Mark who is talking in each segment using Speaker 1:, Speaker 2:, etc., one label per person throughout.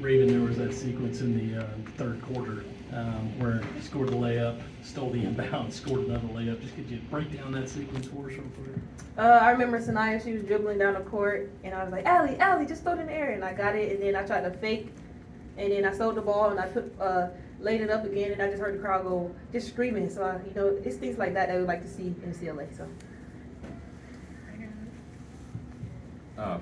Speaker 1: Raven, there was that sequence in the third quarter where he scored the layup, stole the inbound, scored another layup. Just could you break down that sequence for us real quick?
Speaker 2: I remember Sanaya, she was dribbling down the court, and I was like, Allie, just throw it in the air. And I got it, and then I tried to fake, and then I stole the ball, and I laid it up again, and I just heard the crowd go, just screaming. So, it's things like that we like to see in CLA. So.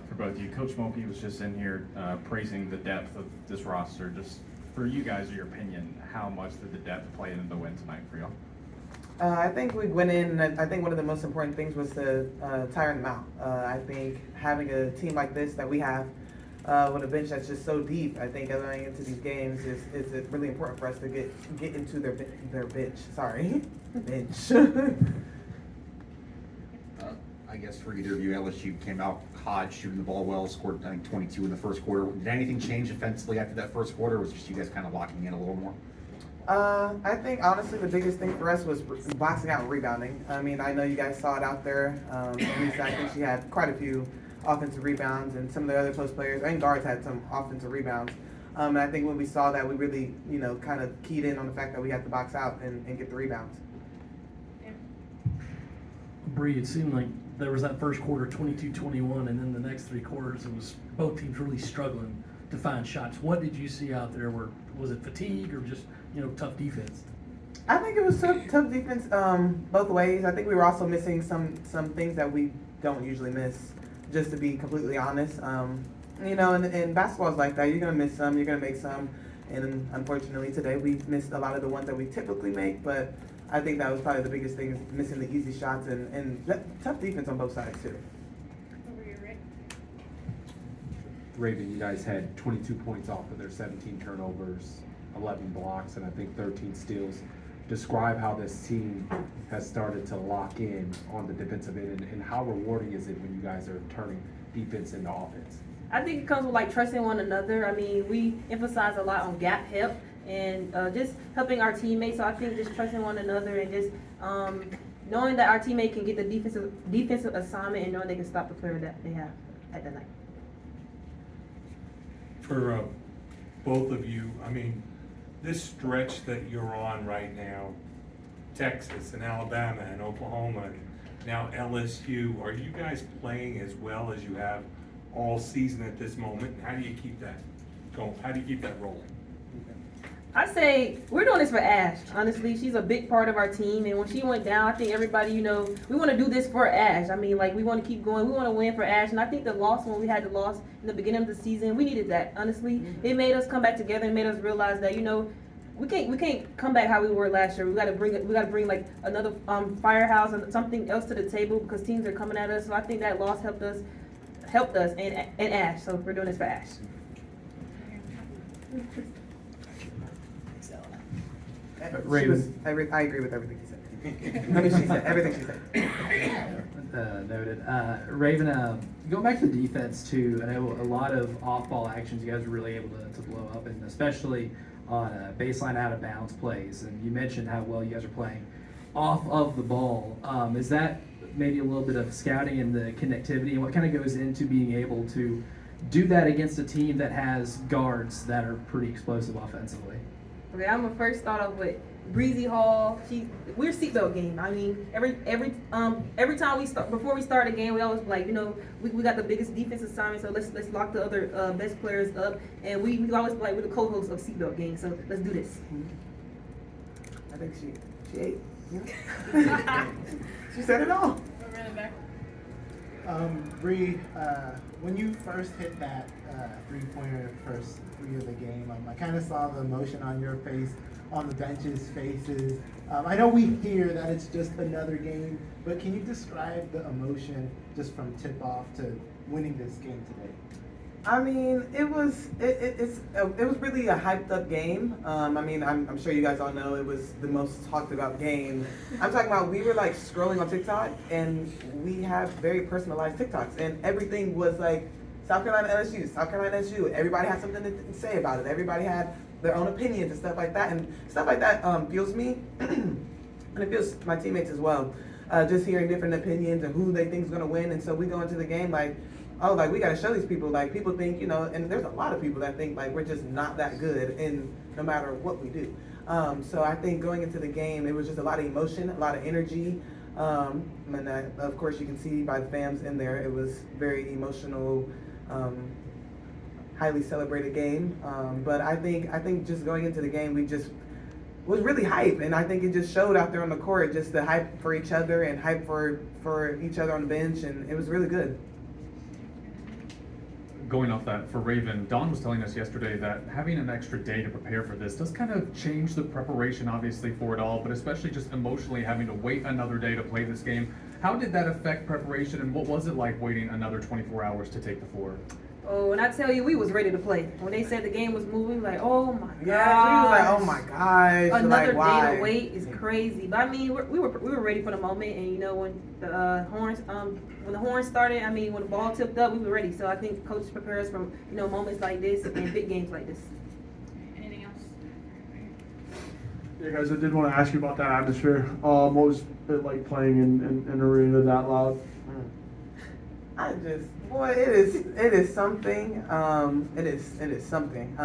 Speaker 3: For both of you, Coach Mulkey was just in here praising the depth of this roster. Just for you guys, your opinion, how much did the depth play into the win tonight for y'all?
Speaker 4: I think we went in, and I think one of the most important things was to tire them out. I think having a team like this that we have with a bench that's just so deep, I think going into these games is really important for us to get into their bench. Sorry, bench.
Speaker 5: I guess for either of you, LSU came out hot, shooting the ball well, scored I think 22 in the first quarter. Did anything change offensively after that first quarter, or was it just you guys kind of locking in a little more?
Speaker 4: I think honestly the biggest thing for us was boxing out and rebounding. I mean, I know you guys saw it out there. Lisa, I think she had quite a few offensive rebounds, and some of the other post players and guards had some offensive rebounds. And I think when we saw that, we really, kind of keyed in on the fact that we had to box out and get the rebounds.
Speaker 1: Bree, it seemed like there was that first quarter 22-21, and then the next three quarters it was both teams really struggling to find shots. What did you see out there? Was it fatigue or just tough defense?
Speaker 4: I think it was tough defense both ways. I think we were also missing some things that we don't usually miss, just to be completely honest. And basketball is like that. You're going to miss some, you're going to make some. And unfortunately today we missed a lot of the ones that we typically make, but I think that was probably the biggest thing, is missing the easy shots and tough defense on both sides too.
Speaker 2: Over here, Rick.
Speaker 6: Raven, you guys had 22 points off of their 17 turnovers, 11 blocks, and I think 13 steals. Describe how this team has started to lock in on the defensive end, and how rewarding is it when you guys are turning defense into offense?
Speaker 2: I think it comes with trusting one another. I mean, we emphasize a lot on gap help and just helping our teammates. So I think just trusting one another and just knowing that our teammate can get the defensive assignment and knowing they can stop the player that they have at the night.
Speaker 7: For both of you, I mean, this stretch that you're on right now, Texas and Alabama and Oklahoma, and now LSU, are you guys playing as well as you have all season at this moment? And how do you keep that going? How do you keep that rolling?
Speaker 2: I say we're doing this for Ash. Honestly, she's a big part of our team, and when she went down, I think everybody, we want to do this for Ash. I mean, we want to keep going. We want to win for Ash, and I think the loss, when we had the loss in the beginning of the season, we needed that. Honestly, it made us come back together and made us realize that we can't come back how we were last year. We got to bring another firehouse and something else to the table, because teams are coming at us. So I think that loss helped us and Ash. So we're doing this for Ash.
Speaker 1: Raven.
Speaker 4: I agree with everything she said. I mean, she said everything she said.
Speaker 8: Noted. Raven, going back to the defense too, I know a lot of off-ball actions you guys were really able to blow up, and especially on baseline out-of-bounds plays. And you mentioned how well you guys are playing off of the ball. Is that maybe a little bit of scouting and the connectivity, and what kind of goes into being able to do that against a team that has guards that are pretty explosive offensively?
Speaker 2: Okay, I'm gonna first start off with Breezy Hall. We're seatbelt game. I mean, every time before we start a game, we always we got the biggest defense assignment, so let's lock the other best players up, and we always we're the co-hosts of seatbelt game, so let's do this.
Speaker 4: I think she ate. Yeah. She said it all.
Speaker 9: Bree, when you first hit that three-pointer, first three of the game, I kind of saw the emotion on your face, on the bench's faces. I know we hear that it's just another game, but can you describe the emotion just from tip-off to winning this game today?
Speaker 4: I mean, it was really a hyped up game. I mean, I'm sure you guys all know it was the most talked about game. I'm talking about, we were scrolling on TikTok, and we have very personalized TikToks, and everything was South Carolina LSU, South Carolina LSU. Everybody had something to say about it. Everybody had their own opinions and stuff like that, and stuff like that fuels me, and it fuels my teammates as well. Just hearing different opinions and who they think is going to win, and so we go into the game oh, like we gotta show these people, like people think, you know, and there's a lot of people that think like we're just not that good in no matter what we do. So I think going into the game, it was just a lot of emotion, a lot of energy. And of course you can see by the fans in there, it was very emotional, highly celebrated game. But I think just going into the game, we just was really hype, and I think it just showed out there on the court, just the hype for each other and hype for each other on the bench, and it was really good.
Speaker 3: Going off that, for Raven, Don was telling us yesterday that having an extra day to prepare for this does kind of change the preparation, obviously, for it all, but especially just emotionally having to wait another day to play this game. How did that affect preparation, and what was it like waiting another 24 hours to take the floor?
Speaker 2: Oh, and I tell you, we was ready to play. When they said the game was moving, like, oh my god.
Speaker 4: Yeah, we was like, oh my gosh.
Speaker 2: Another
Speaker 4: like, why?
Speaker 2: day to wait is crazy. But I mean, we were ready for the moment, and you know when the horns started, I mean when the ball tipped up, we were ready. So I think coach prepares for moments like this and big games like this.
Speaker 10: Anything else?
Speaker 11: Yeah, guys, I did want to ask you about that atmosphere. What was it like playing in an arena that loud?
Speaker 4: It is something. It is something.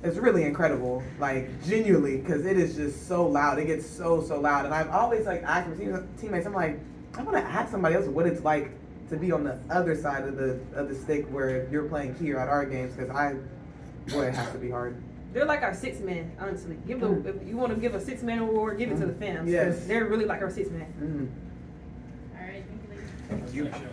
Speaker 4: It's really incredible, like genuinely, because it is just so loud. It gets so loud, and I've always like asked my teammates. I'm like, I want to ask somebody else what it's like to be on the other side of the stick where you're playing here at our games, because it has to be hard.
Speaker 2: They're like our sixth man, honestly. If you want to give a sixth man award, give it to the fans.
Speaker 4: Yes.
Speaker 2: They're really like our sixth man.
Speaker 4: Mm-hmm.
Speaker 10: All right, thank you, ladies.
Speaker 5: Thank you.